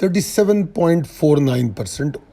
37.49%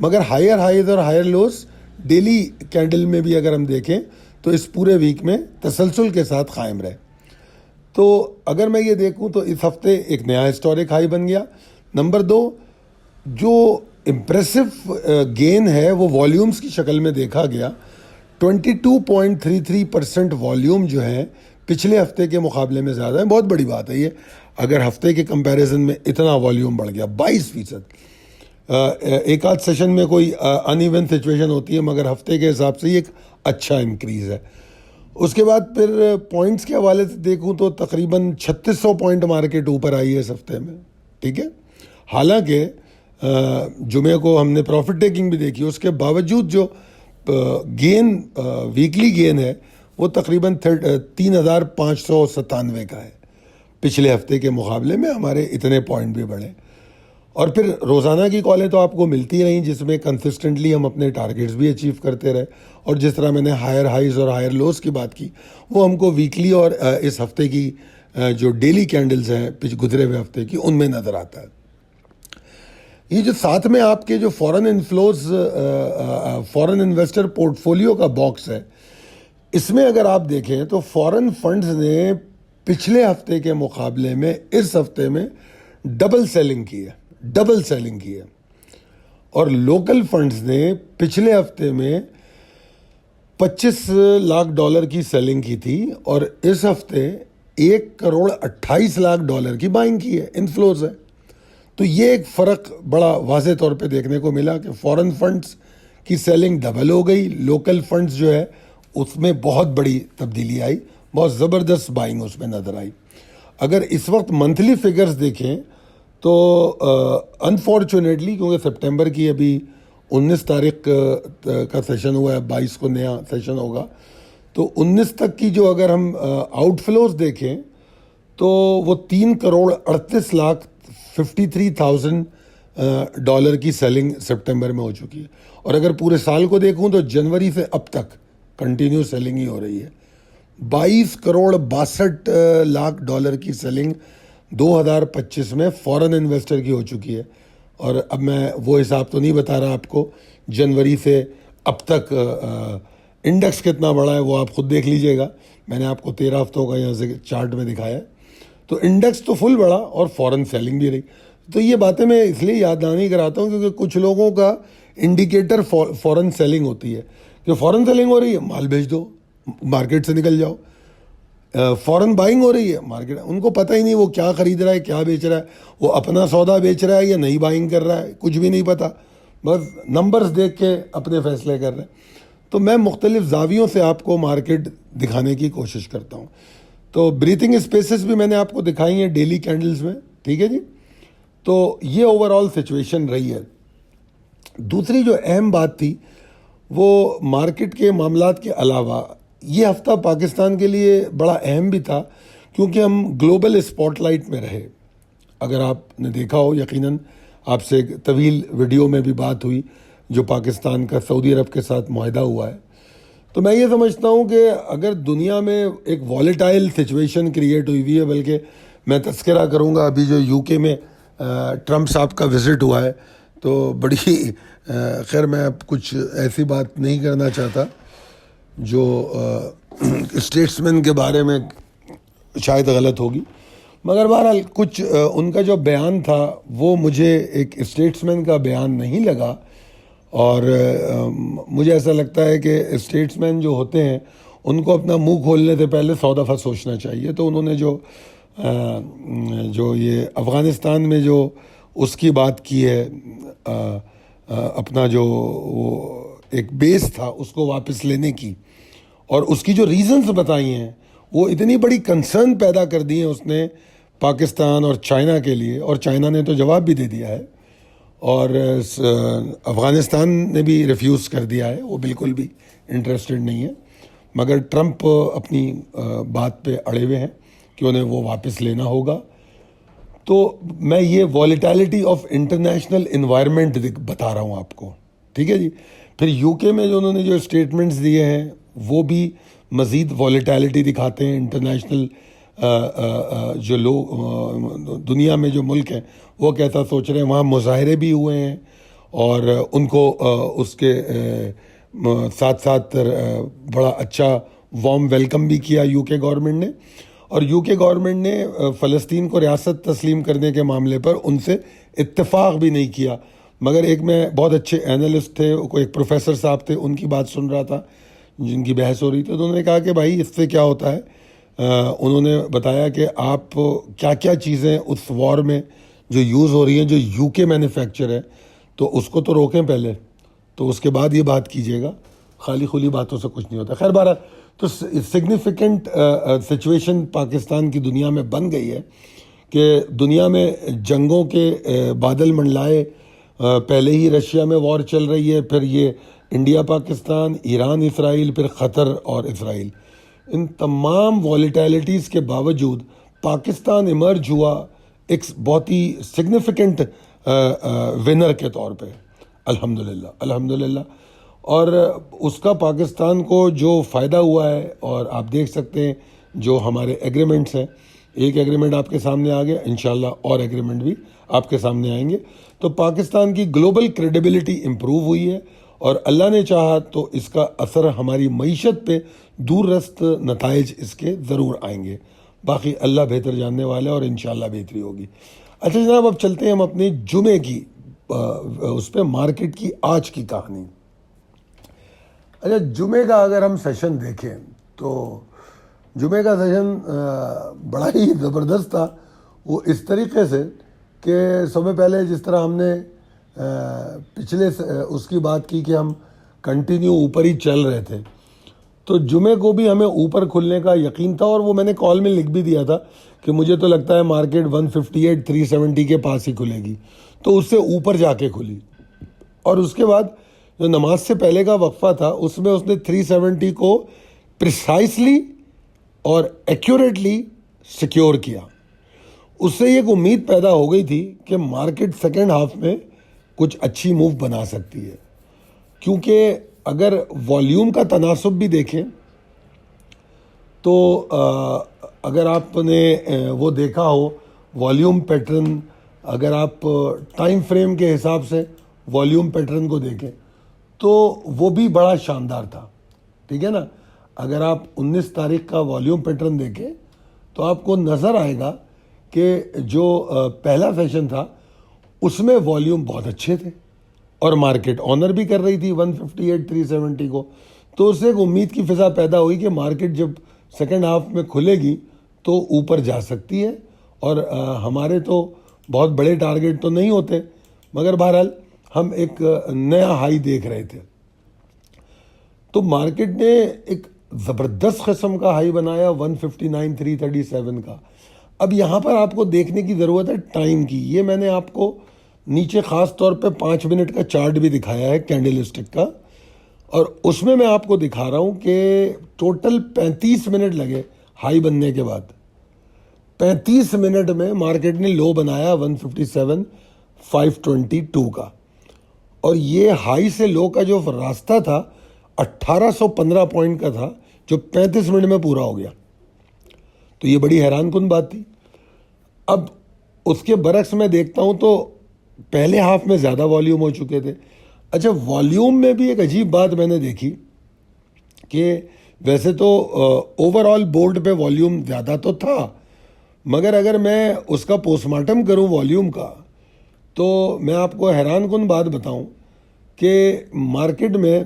مگر higher highs اور higher loose daily candle میں بھی اگر ہم دیکھیں تو اس پورے ویک میں تسلسل کے ساتھ قائم رہے. تو اگر میں یہ دیکھوں تو اس ہفتے ایک نیا ہسٹورک ہائی بن گیا. نمبر 2، جو امپریسو گین ہے وہ والیومز کی شکل میں دیکھا گیا. 22.33% والیوم جو ہے پچھلے ہفتے کے مقابلے میں زیادہ ہے. بہت بڑی بات ہے یہ، اگر ہفتے کے کمپیریزن میں اتنا والیوم بڑھ گیا 22%. ایک آدھ سیشن میں کوئی ان ایون سچویشن ہوتی ہے، مگر ہفتے کے حساب سے یہ ایک اچھا انکریز ہے. اس کے بعد پھر پوائنٹس کے حوالے سے دیکھوں تو تقریباً 3600 پوائنٹ مارکیٹ اوپر آئی ہے اس ہفتے میں. ٹھیک ہے، حالانکہ جمعے کو ہم نے پروفٹ ٹیکنگ بھی دیکھی، اس کے باوجود جو گین ویکلی گین ہے وہ تقریباً 3597 کا ہے. پچھلے ہفتے کے مقابلے میں ہمارے اتنے پوائنٹ بھی بڑھے. اور پھر روزانہ کی کالیں تو آپ کو ملتی رہیں جس میں کنسسٹنٹلی ہم اپنے ٹارگیٹس بھی اچیو کرتے رہے. اور جس طرح میں نے ہائر ہائیز اور ہائر لوز کی بات کی، وہ ہم کو ویکلی اور اس ہفتے کی جو ڈیلی کینڈلز ہیں گزرے ہوئے ہفتے کی، ان میں نظر آتا ہے. یہ جو ساتھ میں آپ کے جو فورن انفلوز فورن انویسٹر پورٹ فولیو کا باکس ہے، اس میں اگر آپ دیکھیں تو فورن فنڈز نے پچھلے ہفتے کے مقابلے میں اس ہفتے میں ڈبل سیلنگ کی ہے. اور لوکل فنڈز نے پچھلے ہفتے میں $25 لاکھ کی سیلنگ کی تھی، اور اس ہفتے $1.28 کروڑ کی بائنگ کی ہے. انفلوز ہے. تو یہ ایک فرق بڑا واضح طور پہ دیکھنے کو ملا کہ فورن فنڈز کی سیلنگ ڈبل ہو گئی، لوکل فنڈز جو ہے اس میں بہت بڑی تبدیلی آئی، بہت زبردست بائنگ اس میں نظر آئی. اگر اس وقت منتھلی فگرز دیکھیں تو انفارچونیٹلی، کیونکہ سپٹمبر کی ابھی 19 تاریخ کا سیشن ہوا ہے، 22 کو نیا سیشن ہوگا، تو 19 تک کی جو اگر ہم آؤٹ فلوز دیکھیں تو وہ $3,38,53,000 کی سیلنگ سپٹمبر میں ہو چکی ہے. اور اگر پورے سال کو دیکھوں تو جنوری سے اب تک کنٹینیو سیلنگ ہی ہو رہی ہے. $22.62 کروڑ کی سیلنگ 2025 میں فورن انویسٹر کی ہو چکی ہے. اور اب میں وہ حساب تو نہیں بتا رہا آپ کو جنوری سے اب تک انڈیکس کتنا بڑا ہے، وہ آپ خود دیکھ لیجئے گا. میں نے آپ کو 13 ہفتوں کا یہاں سے چارٹ میں دکھایا ہے. تو انڈیکس تو فل بڑا اور فورن سیلنگ بھی رہی. تو یہ باتیں میں اس لیے یاد دہانی کراتا ہوں کیونکہ کچھ لوگوں کا انڈیکیٹر فورن سیلنگ ہوتی ہے کہ فورن سیلنگ ہو رہی ہے، مال بھیج دو، مارکیٹ سے نکل جاؤ. فورن بائنگ ہو رہی ہے، مارکیٹ ان کو پتہ ہی نہیں وہ کیا خرید رہا ہے، کیا بیچ رہا ہے، وہ اپنا سودا بیچ رہا ہے یا نئی بائنگ کر رہا ہے، کچھ بھی نہیں پتہ، بس نمبرز دیکھ کے اپنے فیصلے کر رہے ہیں. تو میں مختلف زاویوں سے آپ کو مارکیٹ دکھانے کی کوشش کرتا ہوں. تو بریتھنگ اسپیسز بھی میں نے آپ کو دکھائی ہیں ڈیلی کینڈلز میں. ٹھیک ہے جی. تو یہ اوور آل سچویشن رہی ہے. دوسری جو اہم بات تھی وہ مارکیٹ کے معاملات کے علاوہ یہ ہفتہ پاکستان کے لیے بڑا اہم بھی تھا کیونکہ ہم گلوبل اسپاٹ لائٹ میں رہے. اگر آپ نے دیکھا ہو، یقیناً آپ سے ایک طویل ویڈیو میں بھی بات ہوئی جو پاکستان کا سعودی عرب کے ساتھ معاہدہ ہوا ہے. تو میں یہ سمجھتا ہوں کہ اگر دنیا میں ایک والیٹائل سچویشن کریٹ ہوئی ہے، بلکہ میں تذکرہ کروں گا ابھی جو یو کے میں ٹرمپ صاحب کا وزٹ ہوا ہے، تو بڑی خیر میں اب کچھ ایسی بات نہیں کرنا چاہتا جو اسٹیٹس مین کے بارے میں شاید غلط ہوگی، مگر بہرحال کچھ ان کا جو بیان تھا وہ مجھے ایک اسٹیٹس مین کا بیان نہیں لگا. اور مجھے ایسا لگتا ہے کہ اسٹیٹس مین جو ہوتے ہیں ان کو اپنا منہ کھولنے سے پہلے 100 دفعہ سوچنا چاہیے. تو انہوں نے جو یہ افغانستان میں جو اس کی بات کی ہے، اپنا جو وہ ایک بیس تھا اس کو واپس لینے کی، اور اس کی جو ریزنز بتائی ہیں وہ اتنی بڑی کنسرن پیدا کر دی ہیں اس نے پاکستان اور چائنا کے لیے، اور چائنا نے تو جواب بھی دے دیا ہے، اور افغانستان نے بھی ریفیوز کر دیا ہے، وہ بالکل بھی انٹرسٹڈ نہیں ہے. مگر ٹرمپ اپنی بات پہ اڑے ہوئے ہیں کہ انہیں وہ واپس لینا ہوگا. تو میں یہ والیٹیلٹی آف انٹرنیشنل انوائرمنٹ بتا رہا ہوں آپ کو. ٹھیک ہے جی. پھر یو کے میں جو انہوں نے جو اسٹیٹمنٹس دیے ہیں وہ بھی مزید والیٹیلٹی دکھاتے ہیں. انٹرنیشنل جو لوگ دنیا میں جو ملک ہیں وہ کیسا سوچ رہے ہیں. وہاں مظاہرے بھی ہوئے ہیں اور ان کو اس کے ساتھ ساتھ بڑا اچھا وارم ویلکم بھی کیا یو کے گورنمنٹ نے. اور یو کے گورنمنٹ نے فلسطین کو ریاست تسلیم کرنے کے معاملے پر ان سے اتفاق بھی نہیں کیا. مگر ایک میں بہت اچھے اینالسٹ تھے, کوئی ایک پروفیسر صاحب تھے, ان کی بات سن رہا تھا جن کی بحث ہو رہی تھی, تو انہوں نے کہا کہ بھائی اس سے کیا ہوتا ہے. انہوں نے بتایا کہ آپ کیا کیا چیزیں اس وار میں جو یوز ہو رہی ہیں جو یو کے مینوفیکچر ہے, تو اس کو تو روکیں پہلے, تو اس کے بعد یہ بات کیجیے گا. خالی خلی باتوں سے کچھ نہیں ہوتا. خیر بہرحال تو سگنیفیکنٹ سچویشن پاکستان کی دنیا میں بن گئی ہے کہ دنیا میں جنگوں کے بادل منڈلائے. پہلے ہی رشیا میں وار چل رہی ہے, پھر یہ انڈیا پاکستان, ایران اسرائیل, پھر قطر اور اسرائیل. ان تمام والیٹیلٹیز کے باوجود پاکستان ایمرج ہوا ایک بہت ہی سگنیفیکنٹ ونر کے طور پہ, الحمدللہ الحمدللہ. اور اس کا پاکستان کو جو فائدہ ہوا ہے, اور آپ دیکھ سکتے ہیں جو ہمارے ایگریمنٹس ہیں, ایک ایگریمنٹ آپ کے سامنے آ گیا, انشاءاللہ اور ایگریمنٹ بھی آپ کے سامنے آئیں گے. تو پاکستان کی گلوبل کریڈیبلٹی امپروو ہوئی ہے, اور اللہ نے چاہا تو اس کا اثر ہماری معیشت پہ دور رست نتائج اس کے ضرور آئیں گے. باقی اللہ بہتر جاننے والا ہے, اور انشاءاللہ بہتری ہوگی. اچھا جناب, اب چلتے ہیں ہم اپنے جمعے کی اس پہ مارکیٹ کی آج کی کہانی. اچھا, جمعے کا اگر ہم سیشن دیکھیں تو جمعے کا سیشن بڑا ہی زبردست تھا. وہ اس طریقے سے کہ سب سے پہلے جس طرح ہم نے پچھلے اس کی بات کی کہ ہم کنٹینیو اوپر ہی چل رہے تھے, تو جمعے کو بھی ہمیں اوپر کھلنے کا یقین تھا, اور وہ میں نے کال میں لکھ بھی دیا تھا کہ مجھے تو لگتا ہے مارکیٹ 158 370 کے پاس ہی کھلے گی. تو اس سے اوپر جا کے کھلی, اور اس کے بعد جو نماز سے پہلے کا وقفہ تھا اس میں اس نے 370 کو پریسائسلی اور ایکوریٹلی سیکیور کیا. اس سے ایک امید پیدا ہو گئی تھی کہ مارکیٹ سیکنڈ ہاف میں کچھ اچھی موو بنا سکتی ہے, کیونکہ اگر والیوم کا تناسب بھی دیکھیں تو اگر آپ نے وہ دیکھا ہو والیوم پیٹرن, اگر آپ ٹائم فریم کے حساب سے والیوم پیٹرن کو دیکھیں تو وہ بھی بڑا شاندار تھا. ٹھیک ہے نا, اگر آپ 19 تاریخ کا والیوم پیٹرن دیکھیں تو آپ کو نظر آئے گا کہ جو پہلا سیشن تھا اس میں والیوم بہت اچھے تھے, اور مارکیٹ آنر بھی کر رہی تھی 158 370 کو. تو اس سے ایک امید کی فضا پیدا ہوئی کہ مارکیٹ جب سیکنڈ ہاف میں کھلے گی تو اوپر جا سکتی ہے. اور ہمارے تو بہت بڑے ٹارگیٹ تو نہیں ہوتے, مگر بہرحال ہم ایک نیا ہائی دیکھ رہے تھے. تو مارکیٹ نے ایک زبردست قسم کا ہائی بنایا 159 337 کا. اب یہاں پر آپ کو دیکھنے کی ضرورت ہے ٹائم کی. یہ میں نے آپ کو نیچے خاص طور پہ 5 منٹ کا چارٹ بھی دکھایا ہے کینڈل اسٹک کا, اور اس میں آپ کو دکھا رہا ہوں کہ ٹوٹل 35 منٹ لگے ہائی بننے کے بعد. 35 منٹ میں مارکیٹ نے لو بنایا 157 522 کا, اور یہ ہائی سے لو کا جو راستہ تھا 1815 پوائنٹ کا تھا, جو 35 منٹ میں پورا ہو گیا. تو یہ بڑی حیران کن بات تھی. اب اس کے برعکس میں دیکھتا ہوں تو پہلے ہاف میں زیادہ والیوم ہو چکے تھے. اچھا, والیوم میں بھی ایک عجیب بات میں نے دیکھی کہ ویسے تو اوور آل بورڈ پہ والیوم زیادہ تو تھا, مگر اگر میں اس کا پوسٹ مارٹم کروں والیوم کا تو میں آپ کو حیران کن بات بتاؤں کہ مارکیٹ میں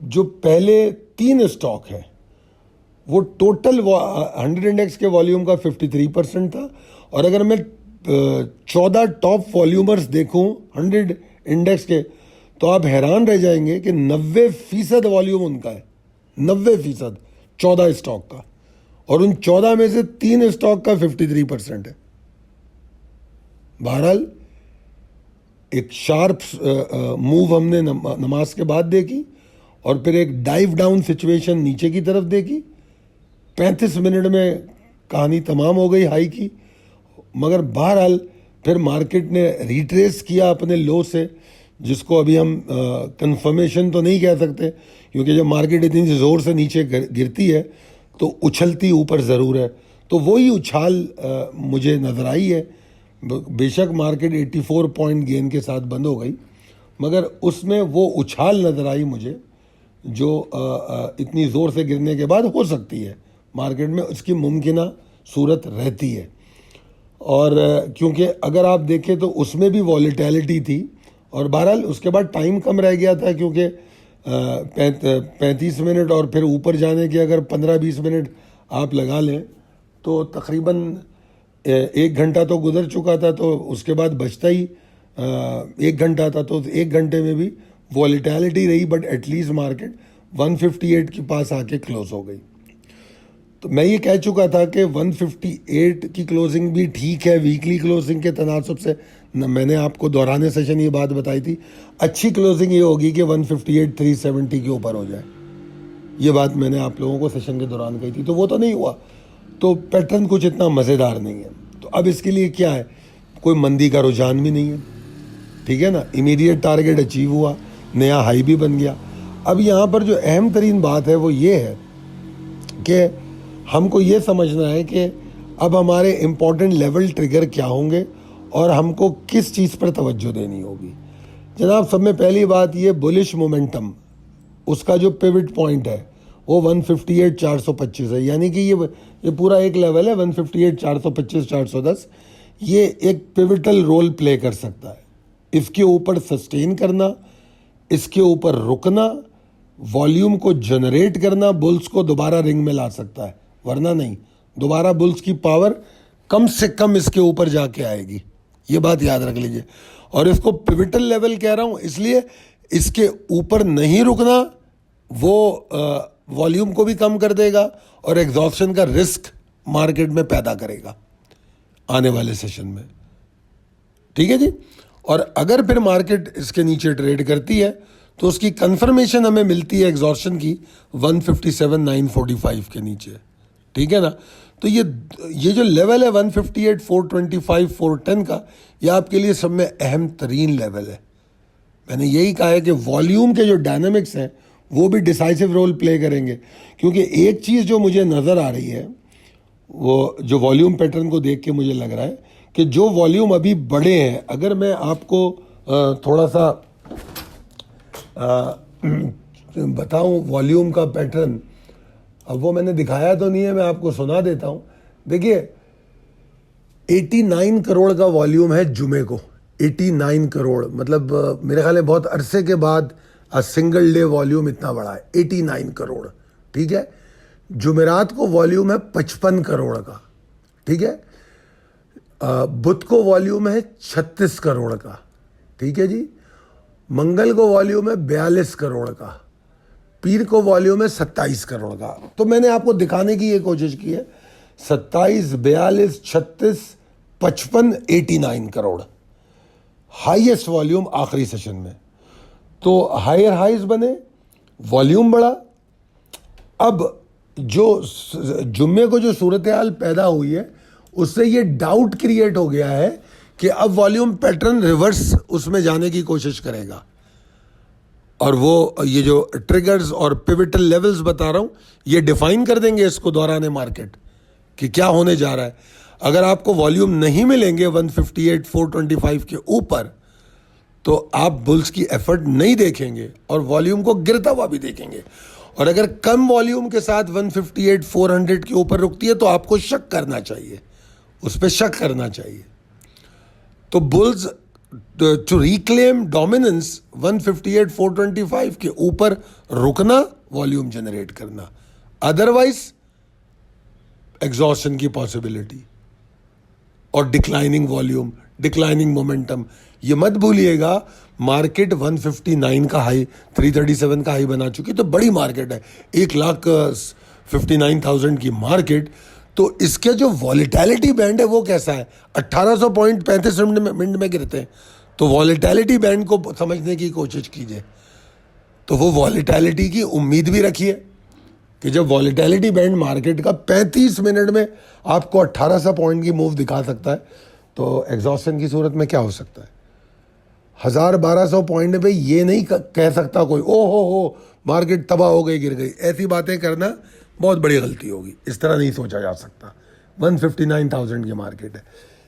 جو پہلے 3 اسٹاک ہے وہ ٹوٹل 100 انڈیکس کے والیوم کا 53% تھا, اور اگر میں 14 ٹاپ والیومرز دیکھوں 100 انڈیکس کے تو آپ حیران رہ جائیں گے کہ 90% والیوم ان کا ہے. 90% 14 اسٹاک کا, اور ان 14 میں سے 3 اسٹاک کا 53% ہے. بہرحال ایک شارپ موو ہم نے نماز کے بعد دیکھی, اور پھر ایک ڈائیو ڈاؤن سچویشن نیچے کی طرف دیکھی. 35 منٹ میں کہانی تمام ہو گئی ہائی کی, مگر بہرحال پھر مارکیٹ نے ریٹریس کیا اپنے لو سے, جس کو ابھی ہم کنفرمیشن تو نہیں کہہ سکتے, کیونکہ جب مارکیٹ اتنی زور سے نیچے گرتی ہے تو اچھلتی اوپر ضرور ہے. تو وہی اچھال مجھے نظر آئی ہے. بے شک مارکیٹ 84 پوائنٹ گین کے ساتھ بند ہو گئی، مگر اس میں وہ اچھال نظر آئی مجھے جو اتنی زور سے گرنے کے بعد ہو سکتی ہے مارکیٹ میں، اس کی ممکنہ صورت رہتی ہے۔ اور کیونکہ اگر آپ دیکھیں تو اس میں بھی والیٹیلٹی تھی، اور بہرحال اس کے بعد ٹائم کم رہ گیا تھا، کیونکہ 35 منٹ اور پھر اوپر جانے کے اگر 15-20 منٹ آپ لگا لیں تو تقریباً 1 گھنٹہ تو گزر چکا تھا، تو اس کے بعد بچتا ہی 1 گھنٹہ تھا، تو 1 گھنٹے میں بھی والیٹیلٹی رہی، بٹ ایٹ لیسٹ مارکیٹ 158 کے پاس آ کے کلوز ہو گئی۔ تو میں یہ کہہ چکا تھا کہ 158 کی کلوزنگ بھی ٹھیک ہے ویکلی کلوزنگ کے تناسب سے، میں نے آپ کو دوران سیشن یہ بات بتائی تھی، اچھی کلوزنگ یہ ہوگی کہ 158 370 کے اوپر ہو جائے، یہ بات میں نے آپ لوگوں کو سیشن کے دوران کہی تھی، تو وہ تو نہیں ہوا، تو پیٹرن کچھ اتنا مزیدار نہیں ہے۔ تو اب اس کے لیے کیا ہے، کوئی مندی کا رجحان بھی نہیں ہے، ٹھیک ہے نا، امیڈیٹ ٹارگیٹ اچیو ہوا، نیا ہائی بھی بن گیا۔ اب یہاں پر جو اہم ترین بات ہے وہ یہ ہے کہ ہم کو یہ سمجھنا ہے کہ اب ہمارے امپورٹنٹ لیول ٹریگر کیا ہوں گے اور ہم کو کس چیز پر توجہ دینی ہوگی۔ جناب سب میں پہلی بات یہ بلش مومنٹم، اس کا جو پیوٹ پوائنٹ ہے وہ 158 425 ہے، یعنی کہ یہ پورا ایک لیول ہے 158 425 410، یہ ایک پیوٹل رول پلے کر سکتا ہے۔ اس کے اوپر سسٹین کرنا، اس کے اوپر رکنا، والیوم کو جنریٹ کرنا، بلز کو دوبارہ رنگ میں لا سکتا ہے، ورنہ نہیں، دوبارہ بلز کی پاور کم سے کم اس کے اوپر جا کے آئے گی، یہ بات یاد رکھ لیجئے۔ اور اس کو پیوٹل لیول کہہ رہا ہوں اس لیے اس کے اوپر نہیں رکنا، وہ والیوم کو بھی کم کر دے گا اور ایگزاسشن کا رسک مارکیٹ میں پیدا کرے گا آنے والے سیشن میں، ٹھیک ہے جی۔ اور اگر پھر مارکیٹ اس کے نیچے ٹریڈ کرتی ہے تو اس کی کنفرمیشن ہمیں ملتی ہے ایگزاسشن کی 157 945 کے نیچے، ٹھیک ہے نا۔ تو یہ جو لیول ہے 158 425 410 کا، یہ آپ کے لیے سب میں اہم ترین لیول ہے۔ میں نے یہی کہا ہے کہ والیوم کے جو ڈائنامکس ہیں وہ بھی ڈیسائسو رول پلے کریں گے، کیونکہ ایک چیز جو مجھے نظر آ رہی ہے، وہ جو والیوم پیٹرن کو دیکھ کے مجھے لگ رہا ہے کہ جو والیوم ابھی بڑے ہیں، اگر میں آپ کو تھوڑا سا بتاؤں والیوم کا پیٹرن، اب وہ میں نے دکھایا تو نہیں ہے، میں آپ کو سنا دیتا ہوں۔ دیکھیے 89 کروڑ کا والیوم ہے جمعے کو، 89 کروڑ، مطلب میرے خیال ہے بہت عرصے کے بعد سنگل ڈے والیوم اتنا بڑا ہے، 89 کروڑ، ٹھیک ہے۔ جمعرات کو والیوم ہے 55 کروڑ کا، ٹھیک ہے۔ بدھ کو والیوم ہے 36 کروڑ کا، ٹھیک ہے جی۔ منگل کو والیوم ہے 42 کروڑ کا، پیر کو والیوم ہے 27 کروڑ کا۔ تو میں نے آپ کو دکھانے کی یہ کوشش کی ہے 27 42 36 55 89 کروڑ ہائیسٹ والیوم آخری سیشن میں۔ تو ہائر ہائیز بنے، والیوم بڑا۔ اب جو جمعے کو جو صورتحال پیدا ہوئی ہے اس سے یہ ڈاؤٹ کریٹ ہو گیا ہے کہ اب والیوم پیٹرن ریورس اس میں جانے کی کوشش کرے گا، اور وہ یہ جو ٹریگرز اور پیوٹل لیولز بتا رہا ہوں یہ ڈیفائن کر دیں گے اس کو دوران مارکیٹ کہ کیا ہونے جا رہا ہے۔ اگر آپ کو والیوم نہیں ملیں گے 158 425 کے اوپر تو آپ بلز کی ایفرٹ نہیں دیکھیں گے اور والیوم کو گرتا ہوا بھی دیکھیں گے، اور اگر کم والیوم کے ساتھ 158 400 کے اوپر رکتی ہے تو آپ کو شک کرنا چاہیے، اس پہ شک کرنا چاہیے۔ تو بلز ٹو ریکلیم ڈومیننس 158 425 کے اوپر رکنا، والیوم جنریٹ کرنا، ادروائز ایگزاسشن کی پاسبلٹی اور ڈکلائننگ والیوم، ڈکلائننگ مومنٹم۔ یہ مت بھولیے گا مارکیٹ 159 کا ہائی 337 کا ہائی بنا چکی، تو بڑی مارکیٹ ہے، 1,59,000 کی مارکیٹ۔ تو اس کے جو والیٹیلٹی بینڈ ہے وہ کیسا ہے، 1800 پوائنٹ 35 منٹ میں گرتے ہیں، تو والیٹیلٹی بینڈ کو سمجھنے کی کوشش کیجئے۔ تو وہ والیٹیلٹی کی امید بھی رکھیے کہ جب والیٹیلٹی بینڈ مارکیٹ کا 35 منٹ میں آپ کو 1800 پوائنٹ کی موو دکھا سکتا ہے، تو ایگزاسشن کی صورت میں کیا ہو سکتا ہے، 1200 پوائنٹ پہ یہ نہیں کہہ سکتا کوئی او ہو مارکیٹ تباہ ہو گئی گر گئی، ایسی باتیں کرنا بہت بڑی غلطی ہوگی، اس طرح نہیں سوچا جا سکتا۔ 159,000 کی مارکیٹ ہے،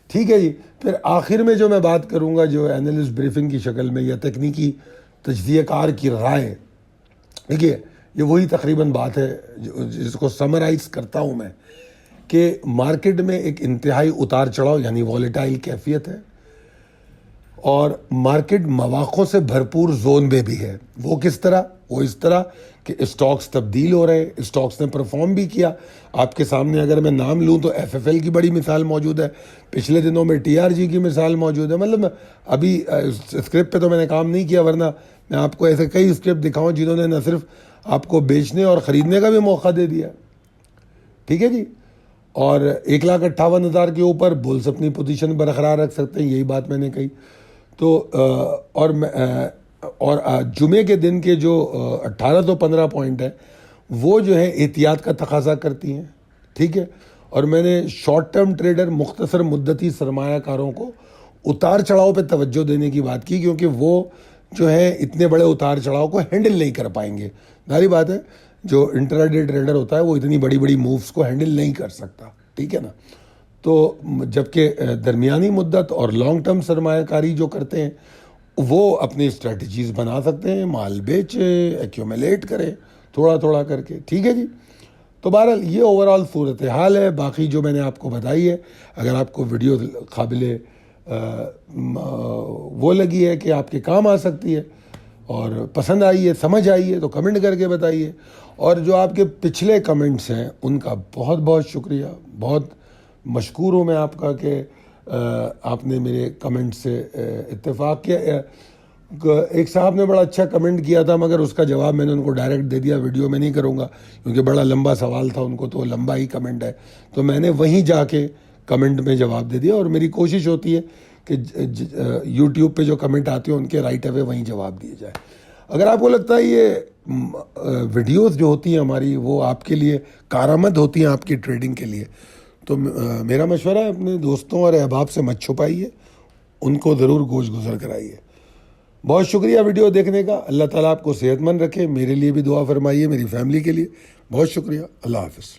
ٹھیک ہے جی. پھر آخر میں جو میں بات کروں گا جو اینالسٹ بریفنگ کی شکل میں یا تکنیکی تجزیہ کار کی رائے, دیکھیے یہ وہی تقریباً بات ہے جس کو سمرائز کرتا ہوں میں, کہ مارکیٹ میں ایک انتہائی اتار چڑھاؤ یعنی والیٹائل کیفیت ہے, اور مارکیٹ مواقع سے بھرپور زون میں بھی ہے. وہ کس طرح؟ وہ اس طرح کہ اسٹاکس تبدیل ہو رہے ہیں, اسٹاکس نے پرفارم بھی کیا. آپ کے سامنے اگر میں نام لوں تو ایف ایف ایل کی بڑی مثال موجود ہے, پچھلے دنوں میں ٹی آر جی کی مثال موجود ہے. مطلب ابھی اسکرپٹ پہ تو میں نے کام نہیں کیا, ورنہ میں آپ کو ایسے کئی اسکرپٹ دکھاؤں جنہوں نے نہ صرف آپ کو بیچنے اور خریدنے کا بھی موقع دے دیا. ٹھیک ہے جی. اور 1,58,000 کے اوپر بولس اپنی پوزیشن برقرار رکھ سکتے ہیں, یہی بات میں نے کہی. تو اور جمعے کے دن کے جو 1815 پوائنٹ ہے وہ جو ہے احتیاط کا تقاضا کرتی ہیں. ٹھیک ہے. اور میں نے شارٹ ٹرم ٹریڈر, مختصر مدتی سرمایہ کاروں کو اتار چڑھاؤ پہ توجہ دینے کی بات کی, کیونکہ وہ جو ہے اتنے بڑے اتار چڑھاؤ کو ہینڈل نہیں کر پائیں گے. ظاہری بات ہے جو انٹراڈے ٹریڈر ہوتا ہے وہ اتنی بڑی بڑی مووز کو ہینڈل نہیں کر سکتا. ٹھیک ہے نا. تو جبکہ درمیانی مدت اور لانگ ٹرم سرمایہ کاری جو کرتے ہیں وہ اپنی اسٹریٹجیز بنا سکتے ہیں, مال بیچے, ایکیومولیٹ کرے تھوڑا تھوڑا کر کے. ٹھیک ہے جی. تو بہرحال یہ اوورآل صورتحال ہے. باقی جو میں نے آپ کو بتائی ہے, اگر آپ کو ویڈیو قابل وہ لگی ہے کہ آپ کے کام آ سکتی ہے اور پسند آئی ہے, سمجھ آئی ہے, تو کمنٹ کر کے بتائیے. اور جو آپ کے پچھلے کمنٹس ہیں ان کا بہت بہت شکریہ, بہت مشکور ہوں میں آپ کا کہ آپ نے میرے کمنٹ سے اتفاق کیا. ایک صاحب نے بڑا اچھا کمنٹ کیا تھا, مگر اس کا جواب میں نے ان کو ڈائریکٹ دے دیا, ویڈیو میں نہیں کروں گا کیونکہ بڑا لمبا سوال تھا ان کو, تو لمبا ہی کمنٹ ہے, تو میں نے وہیں جا کے کمنٹ میں جواب دے دیا. اور میری کوشش ہوتی ہے کہ یوٹیوب پہ جو کمنٹ آتے ہیں ان کے رائٹ اوے وہیں جواب دیے جائے. اگر آپ کو لگتا ہے یہ ویڈیوز جو ہوتی ہیں ہماری وہ آپ کے لیے کارآمد ہوتی ہیں آپ کی ٹریڈنگ کے لیے, تو میرا مشورہ ہے اپنے دوستوں اور احباب سے مت چھپائیے, ان کو ضرور گوش گزر کرائیے. بہت شکریہ ویڈیو دیکھنے کا. اللہ تعالیٰ آپ کو صحت مند رکھے. میرے لیے بھی دعا فرمائیے, میری فیملی کے لیے. بہت شکریہ. اللہ حافظ.